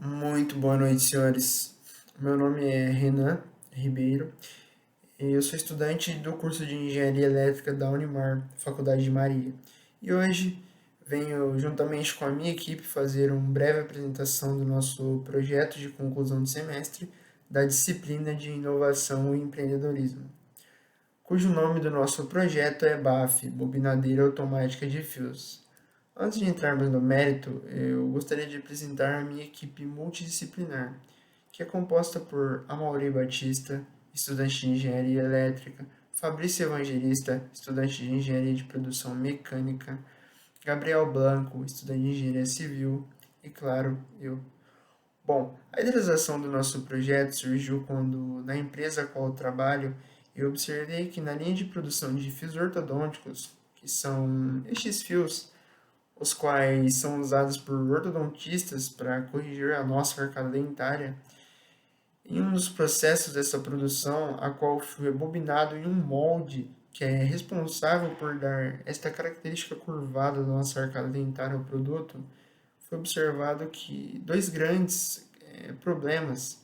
Muito boa noite, senhores. Meu nome é Renan Ribeiro e eu sou estudante do curso de Engenharia Elétrica da Unimar, Faculdade de Marília. E hoje venho, juntamente com a minha equipe, fazer uma breve apresentação do nosso projeto de conclusão de semestre da disciplina de Inovação e Empreendedorismo, cujo nome do nosso projeto é BAF, Bobinadeira Automática de Fios. Antes de entrarmos no mérito, eu gostaria de apresentar a minha equipe multidisciplinar, que é composta por Amaury Batista, estudante de Engenharia Elétrica, Fabrício Evangelista, estudante de Engenharia de Produção Mecânica, Gabriel Blanco, estudante de Engenharia Civil e, claro, eu. Bom, a idealização do nosso projeto surgiu quando, na empresa a qual eu trabalho, eu observei que na linha de produção de fios ortodônticos, que são estes fios os quais são usados por ortodontistas para corrigir a nossa arcada dentária, em um dos processos dessa produção, a qual foi rebobinado em um molde que é responsável por dar esta característica curvada da nossa arcada dentária ao produto, foi observado que dois grandes problemas,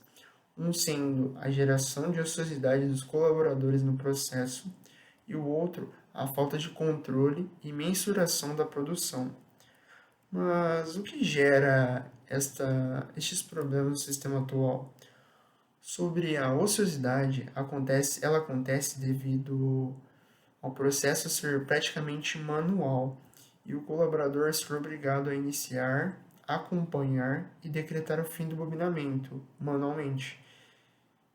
um sendo a geração de ociosidade dos colaboradores no processo e o outro a falta de controle e mensuração da produção. Mas o que gera estes problemas no sistema atual? Sobre a ociosidade, ela acontece devido ao processo ser praticamente manual e o colaborador ser obrigado a iniciar, acompanhar e decretar o fim do bobinamento manualmente.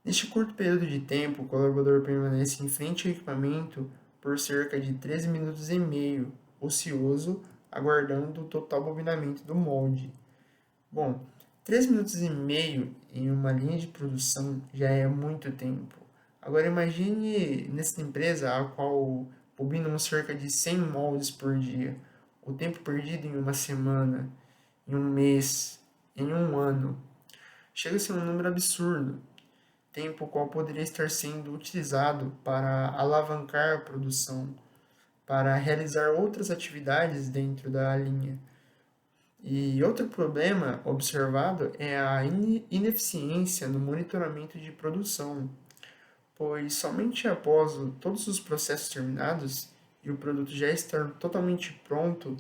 Neste curto período de tempo, o colaborador permanece em frente ao equipamento por cerca de 13 minutos e meio, ocioso, aguardando o total bobinamento do molde. Bom, 3 minutos e meio em uma linha de produção já é muito tempo. Agora imagine nessa empresa a qual bobinam cerca de 100 moldes por dia. O tempo perdido em uma semana, em um mês, em um ano. Chega a ser um número absurdo. Tempo qual poderia estar sendo utilizado para alavancar a produção, para realizar outras atividades dentro da linha. E outro problema observado é a ineficiência no monitoramento de produção, pois somente após todos os processos terminados e o produto já estar totalmente pronto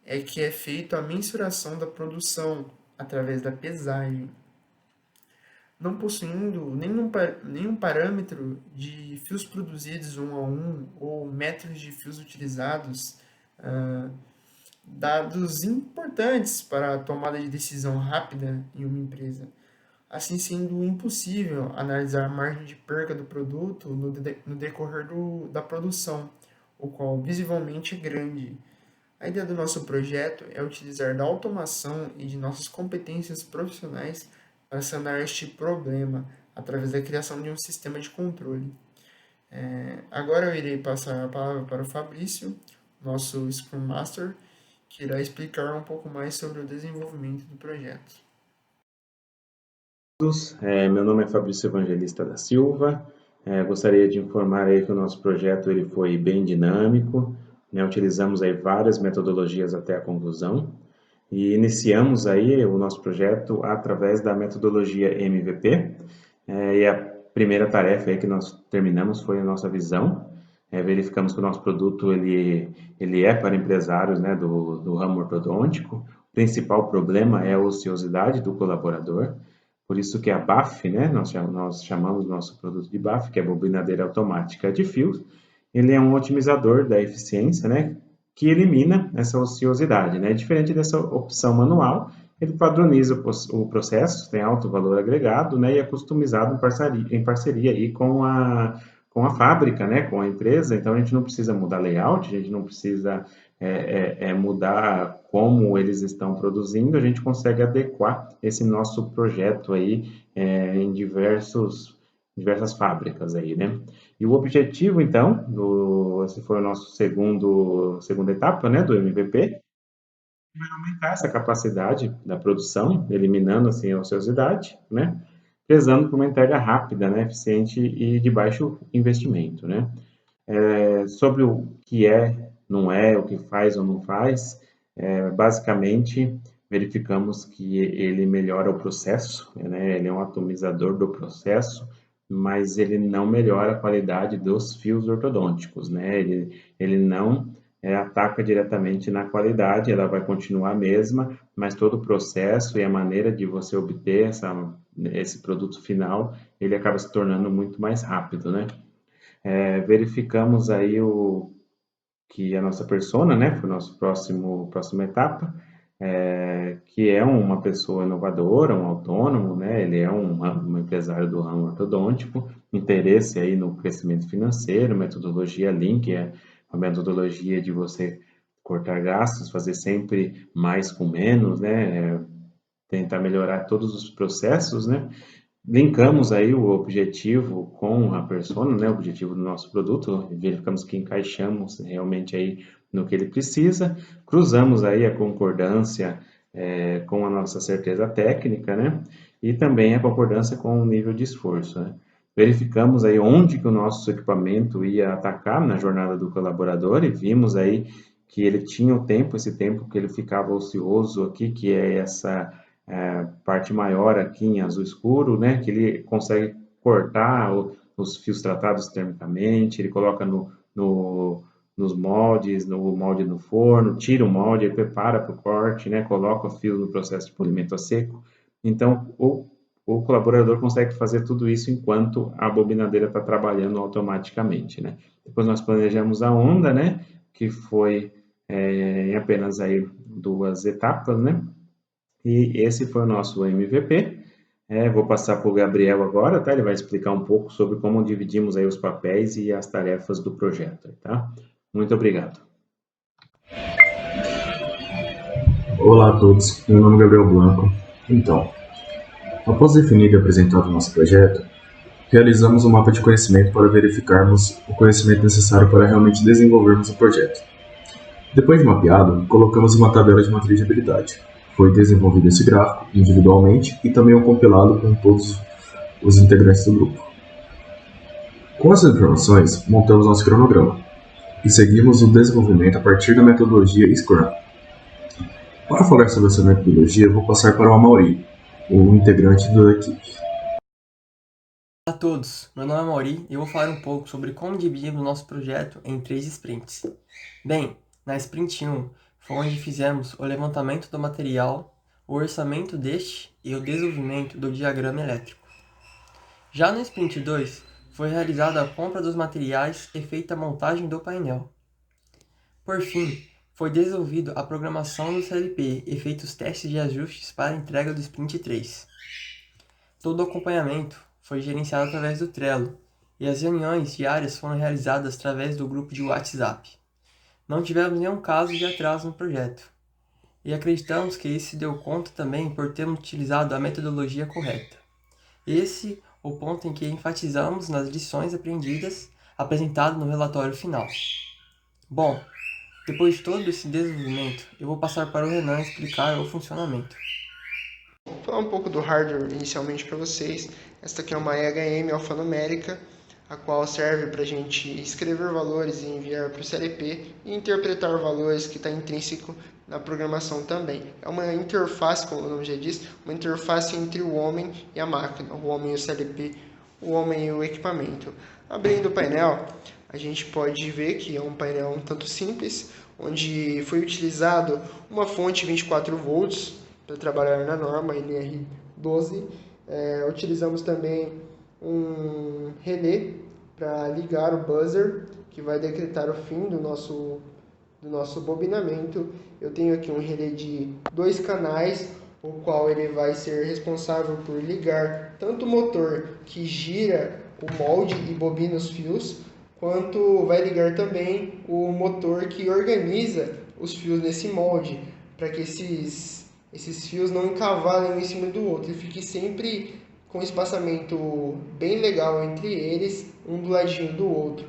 é que é feita a mensuração da produção através da pesagem, não possuindo nenhum parâmetro de fios produzidos um a um ou metros de fios utilizados, ah, dados importantes para a tomada de decisão rápida em uma empresa, assim sendo impossível analisar a margem de perca do produto no decorrer da produção, o qual visivelmente é grande. A ideia do nosso projeto é utilizar da automação e de nossas competências profissionais para sanar este problema através da criação de um sistema de controle. Agora eu irei passar a palavra para o Fabrício, nosso Scrum Master, que irá explicar um pouco mais sobre o desenvolvimento do projeto. Meu nome é Fabrício Evangelista da Silva. Gostaria de informar aí que o nosso projeto ele foi bem dinâmico, né? Utilizamos aí várias metodologias até a conclusão e iniciamos aí o nosso projeto através da metodologia MVP. E a primeira tarefa aí que nós terminamos foi a nossa visão. Verificamos que o nosso produto ele é para empresários, né, do ramo ortodôntico. O principal problema é a ociosidade do colaborador. Por isso que a BAF, né, nós chamamos nosso produto de BAF, que é a bobinadeira automática de fios, ele é um otimizador da eficiência, né, que elimina essa ociosidade, né? Diferente dessa opção manual, ele padroniza o processo, tem alto valor agregado, né, e é customizado em parceria aí com a fábrica, né, com a empresa. Então a gente não precisa mudar layout, a gente não precisa mudar como eles estão produzindo, a gente consegue adequar esse nosso projeto aí em diversas fábricas aí, né? E o objetivo, então, esse foi o nosso segunda etapa, né, do MVP, aumentar essa capacidade da produção, eliminando assim a ociosidade, né, prezando por uma entrega rápida, né, eficiente e de baixo investimento, né. Sobre o que é, não é, o que faz ou não faz, basicamente verificamos que ele melhora o processo, né? Ele é um atomizador do processo, mas ele não melhora a qualidade dos fios ortodônticos, né? Ele não ataca diretamente na qualidade, ela vai continuar a mesma, mas todo o processo e a maneira de você obter esse produto final, ele acaba se tornando muito mais rápido, né? Verificamos aí que a nossa persona, né, foi a nossa próxima etapa, que é uma pessoa inovadora, um autônomo, né, ele é um empresário do ramo ortodôntico, interesse aí no crescimento financeiro, metodologia Lean, que é a metodologia de você cortar gastos, fazer sempre mais com menos, né, tentar melhorar todos os processos, né, linkamos aí o objetivo com a persona, né, o objetivo do nosso produto, verificamos que encaixamos realmente aí no que ele precisa, cruzamos aí a concordância com a nossa certeza técnica, né, e também a concordância com o nível de esforço, né. Verificamos aí onde que o nosso equipamento ia atacar na jornada do colaborador e vimos aí que ele tinha o tempo, esse tempo que ele ficava ocioso aqui, que é essa parte maior aqui em azul escuro, né, que ele consegue cortar os fios tratados termicamente, ele coloca nos moldes, no molde no forno, tira o molde, ele prepara para o corte, né, coloca o fio no processo de polimento a seco. Então, o colaborador consegue fazer tudo isso enquanto a bobinadeira está trabalhando automaticamente, né. Depois nós planejamos a onda, né, que foi em apenas aí 2 etapas, né, e esse foi o nosso MVP. Vou passar para o Gabriel agora, tá? Ele vai explicar um pouco sobre como dividimos aí os papéis e as tarefas do projeto, tá? Muito obrigado. Olá a todos, meu nome é Gabriel Blanco. Então, após definir e apresentar o nosso projeto, realizamos um mapa de conhecimento para verificarmos o conhecimento necessário para realmente desenvolvermos o projeto. Depois de mapeado, colocamos uma tabela de matriz de habilidade. Foi desenvolvido esse gráfico individualmente e também um compilado com todos os integrantes do grupo. Com essas informações, montamos nosso cronograma e seguimos o desenvolvimento a partir da metodologia Scrum. Para falar sobre essa metodologia, vou passar para o Amaury, o integrante da equipe. Olá a todos, meu nome é Mauri e eu vou falar um pouco sobre como dividimos nosso projeto em 3 sprints. Bem, na sprint 1 foi onde fizemos o levantamento do material, o orçamento deste e o desenvolvimento do diagrama elétrico. Já no sprint 2 foi realizada a compra dos materiais e feita a montagem do painel. Por fim, foi desenvolvido a programação do CLP e feitos testes de ajustes para a entrega do sprint 3. Todo o acompanhamento foi gerenciado através do Trello e as reuniões diárias foram realizadas através do grupo de WhatsApp. Não tivemos nenhum caso de atraso no projeto e acreditamos que isso se deu conta também por termos utilizado a metodologia correta. Esse é o ponto em que enfatizamos nas lições aprendidas apresentado no relatório final. Bom, depois de todo esse desenvolvimento, eu vou passar para o Renan explicar o funcionamento. Vou falar um pouco do hardware inicialmente para vocês. Esta aqui é uma EHM alfanumérica, a qual serve para a gente escrever valores e enviar para o CLP e interpretar valores que está intrínseco na programação também. É uma interface, como o nome já diz, uma interface entre o homem e a máquina, o homem e o CLP, o homem e o equipamento. Abrindo o painel, a gente pode ver que é um painel um tanto simples, onde foi utilizado uma fonte 24 volts para trabalhar na norma NR12. Utilizamos também um relé para ligar o buzzer, que vai decretar o fim do nosso bobinamento. Eu tenho aqui um relé de 2 canais, o qual ele vai ser responsável por ligar tanto o motor que gira o molde e bobina os fios, quanto vai ligar também o motor que organiza os fios nesse molde, para que esses fios não encavalem um em cima do outro e fique sempre com um espaçamento bem legal entre eles, um do ladinho do outro.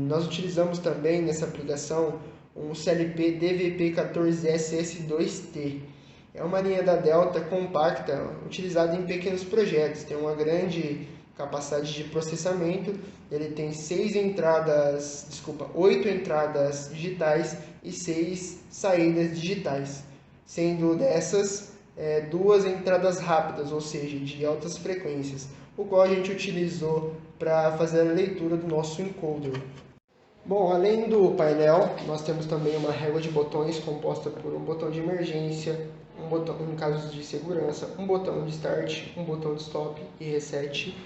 Nós utilizamos também nessa aplicação um CLP DVP14SS2T. É uma linha da Delta compacta utilizada em pequenos projetos, tem uma grande capacidade de processamento, ele tem 8 entradas digitais e 6 saídas digitais. sendo dessas duas entradas rápidas, ou seja, de altas frequências, o qual a gente utilizou para fazer a leitura do nosso encoder. Bom, além do painel, nós temos também uma régua de botões composta por um botão de emergência, um botão em casos de segurança, um botão de start, um botão de stop e reset.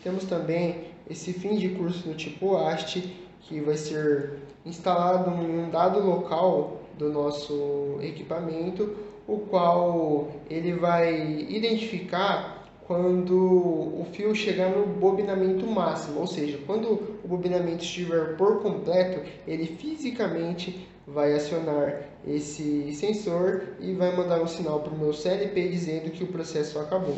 Temos também esse fim de curso do tipo haste, que vai ser instalado em um dado local do nosso equipamento, o qual ele vai identificar quando o fio chegar no bobinamento máximo, ou seja, quando o bobinamento estiver por completo, ele fisicamente vai acionar esse sensor e vai mandar um sinal para o meu CLP dizendo que o processo acabou.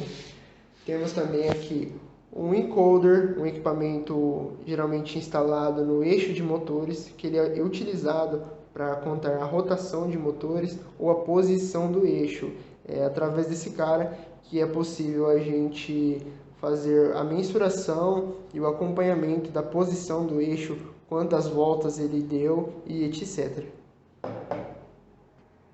Temos também aqui um encoder, um equipamento geralmente instalado no eixo de motores, que ele é utilizado para contar a rotação de motores ou a posição do eixo. É através desse cara que é possível a gente fazer a mensuração e o acompanhamento da posição do eixo, quantas voltas ele deu e etc.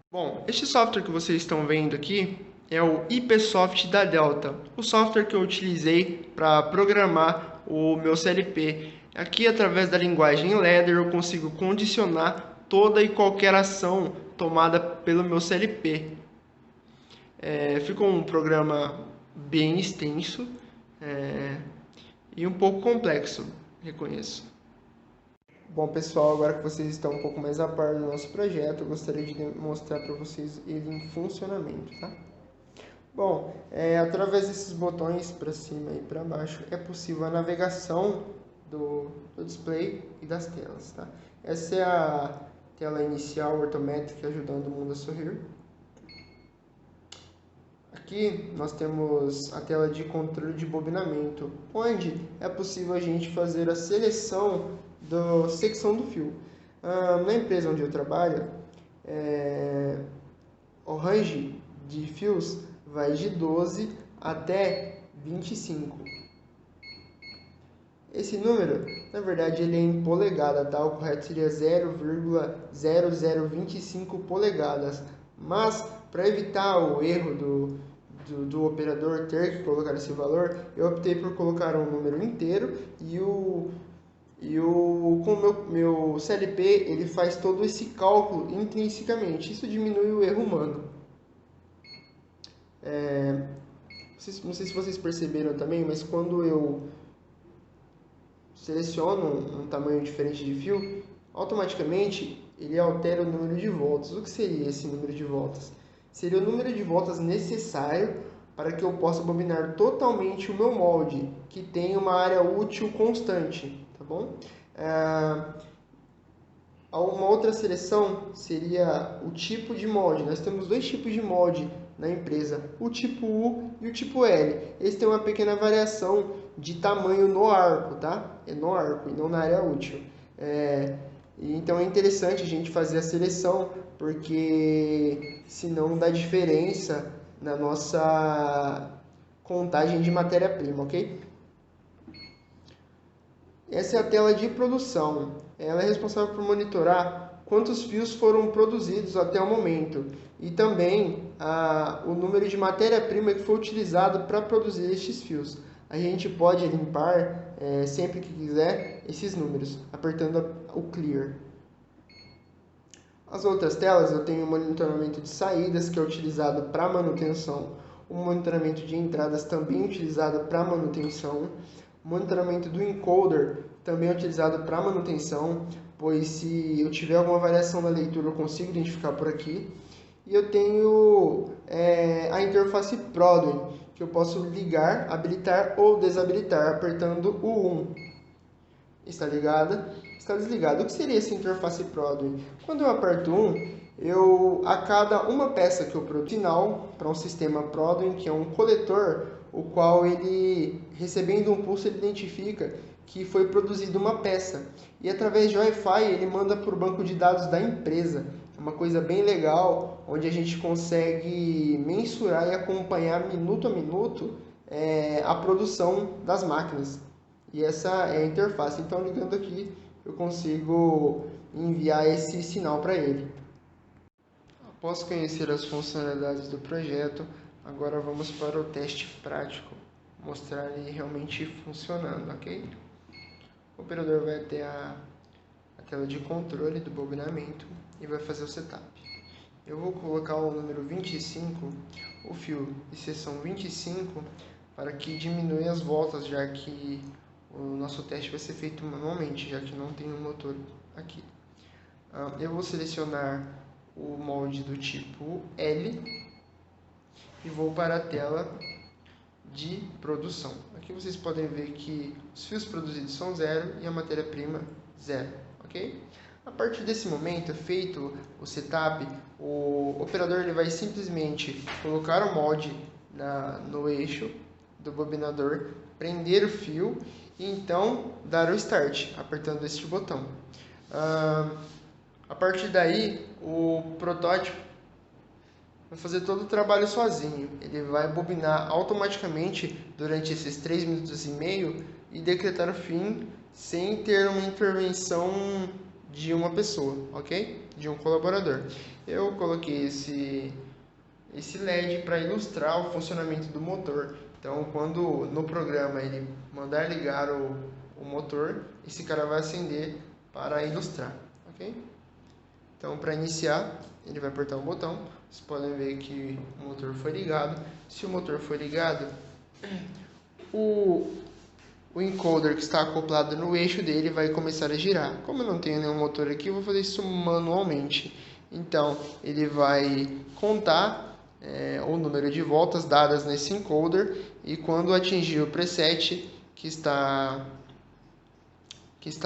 Bom, este software que vocês estão vendo aqui é o IPsoft da Delta, o software que eu utilizei para programar o meu CLP. Aqui, através da linguagem Ladder, eu consigo condicionar toda e qualquer ação tomada pelo meu CLP. Ficou um programa bem extenso e um pouco complexo, reconheço. Bom, pessoal, agora que vocês estão um pouco mais a par do nosso projeto, eu gostaria de mostrar para vocês ele em funcionamento, tá? Bom, através desses botões para cima e para baixo é possível a navegação do display e das telas, tá? Essa é a tela inicial ortométrica ajudando o mundo a sorrir. Aqui nós temos a tela de controle de bobinamento, onde é possível a gente fazer a seleção da secção do fio. Na empresa onde eu trabalho, o range de fios vai de 12 até 25. Esse número, na verdade, ele é em polegada, tá? O correto seria 0,0025 polegadas. Mas, para evitar o erro do operador ter que colocar esse valor, eu optei por colocar um número inteiro com o meu CLP ele faz todo esse cálculo intrinsecamente. Isso diminui o erro humano. Não sei se vocês perceberam também, mas quando eu seleciono um tamanho diferente de fio, automaticamente ele altera o número de voltas. O que seria esse número de voltas? Seria o número de voltas necessário para que eu possa bobinar totalmente o meu molde, que tem uma área útil constante, tá bom? Uma outra seleção seria o tipo de molde. Nós temos dois tipos de molde na empresa, o tipo U e o tipo L. Eles têm uma pequena variação de tamanho no arco, tá? É no arco e não na área útil. Então é interessante a gente fazer a seleção, porque senão dá diferença na nossa contagem de matéria-prima, ok? Essa é a tela de produção. Ela é responsável por monitorar quantos fios foram produzidos até o momento e também o número de matéria-prima que foi utilizado para produzir estes fios. A gente pode limpar sempre que quiser esses números, apertando o Clear. As outras telas eu tenho o monitoramento de saídas, que é utilizado para manutenção, o monitoramento de entradas também utilizado para manutenção, o monitoramento do encoder também é utilizado para manutenção, pois se eu tiver alguma variação na leitura eu consigo identificar por aqui. E eu tenho a interface Prodwin, que eu posso ligar, habilitar ou desabilitar apertando o 1. Está ligada? Está desligado. O que seria essa interface Prodwin? Quando eu aperto 1, a cada uma peça que eu produzo, sinal para um sistema Prodwin, que é um coletor, o qual ele, recebendo um pulso, ele identifica que foi produzida uma peça. E através de Wi-Fi ele manda para o banco de dados da empresa. É uma coisa bem legal, onde a gente consegue mensurar e acompanhar minuto a minuto a produção das máquinas. E essa é a interface. Então, ligando aqui, eu consigo enviar esse sinal para ele. Após conhecer as funcionalidades do projeto, agora vamos para o teste prático, mostrar ele realmente funcionando, ok? O operador vai até a tela de controle do bobinamento e vai fazer o setup. Eu vou colocar o número 25, o fio de seção 25, para que diminua as voltas, já que o nosso teste vai ser feito manualmente, já que não tem um motor aqui. Eu vou selecionar o molde do tipo L e vou para a tela de produção. Aqui vocês podem ver que os fios produzidos são 0 e a matéria-prima 0, ok? A partir desse momento, feito o setup, o operador ele vai simplesmente colocar o molde no eixo do bobinador, prender o fio e então dar o start, apertando este botão. A partir daí, o protótipo vai fazer todo o trabalho sozinho. Ele vai bobinar automaticamente durante esses 3 minutos e meio e decretar o fim sem ter uma intervenção de uma pessoa, ok? De um colaborador. Eu coloquei esse LED para ilustrar o funcionamento do motor. Então, quando no programa ele mandar ligar o motor, esse cara vai acender para ilustrar, ok? Então, para iniciar, ele vai apertar o botão. Vocês podem ver que o motor foi ligado. Se o motor for ligado, o encoder que está acoplado no eixo dele vai começar a girar. Como eu não tenho nenhum motor aqui, eu vou fazer isso manualmente. Então, ele vai contar o número de voltas dadas nesse encoder e quando atingir o preset que está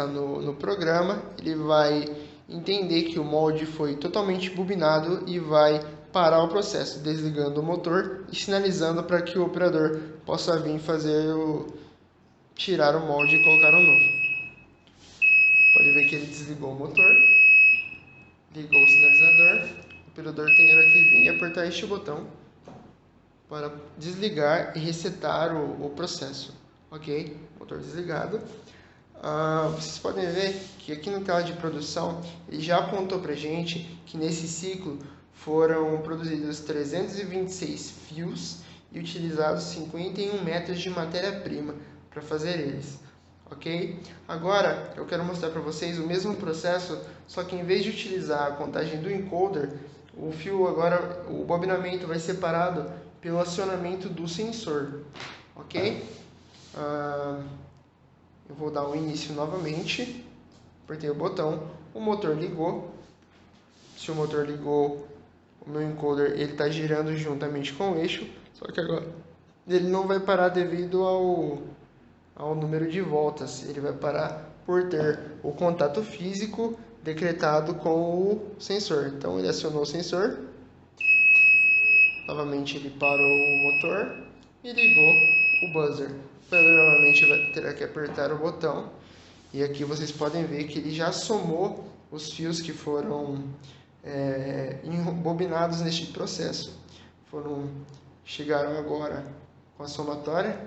no programa, ele vai entender que o molde foi totalmente bobinado e vai parar o processo, desligando o motor e sinalizando para que o operador possa vir tirar o molde e colocar um novo. Pode ver que ele desligou o motor, ligou o sinalizador, o operador terá que vir e apertar este botão para desligar e resetar o processo. Ok? Motor desligado. Vocês podem ver que aqui na tela de produção ele já apontou para a gente que nesse ciclo foram produzidos 326 fios e utilizados 51 metros de matéria-prima para fazer eles, ok? Agora eu quero mostrar para vocês o mesmo processo, só que em vez de utilizar a contagem do encoder, o fio agora, o bobinamento vai separado pelo acionamento do sensor, ok? Eu vou dar um início novamente, apertei o botão, o motor ligou. Se o motor ligou, o meu encoder ele está girando juntamente com o eixo, só que agora ele não vai parar devido ao número de voltas, ele vai parar por ter o contato físico decretado com o sensor. Então ele acionou o sensor, novamente ele parou o motor e ligou o buzzer. Novamente terá que apertar o botão e aqui vocês podem ver que ele já somou os fios que foram embobinados neste processo. Chegaram agora com a somatória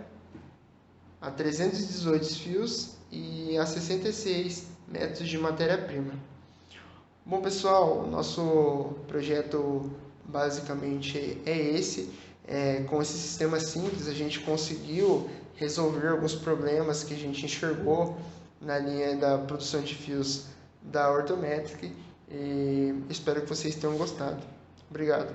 a 318 fios e a 66 metros de matéria-prima. Bom pessoal, o nosso projeto basicamente é esse. Com esse sistema simples a gente conseguiu resolver alguns problemas que a gente enxergou na linha da produção de fios da Ortometric e espero que vocês tenham gostado. Obrigado.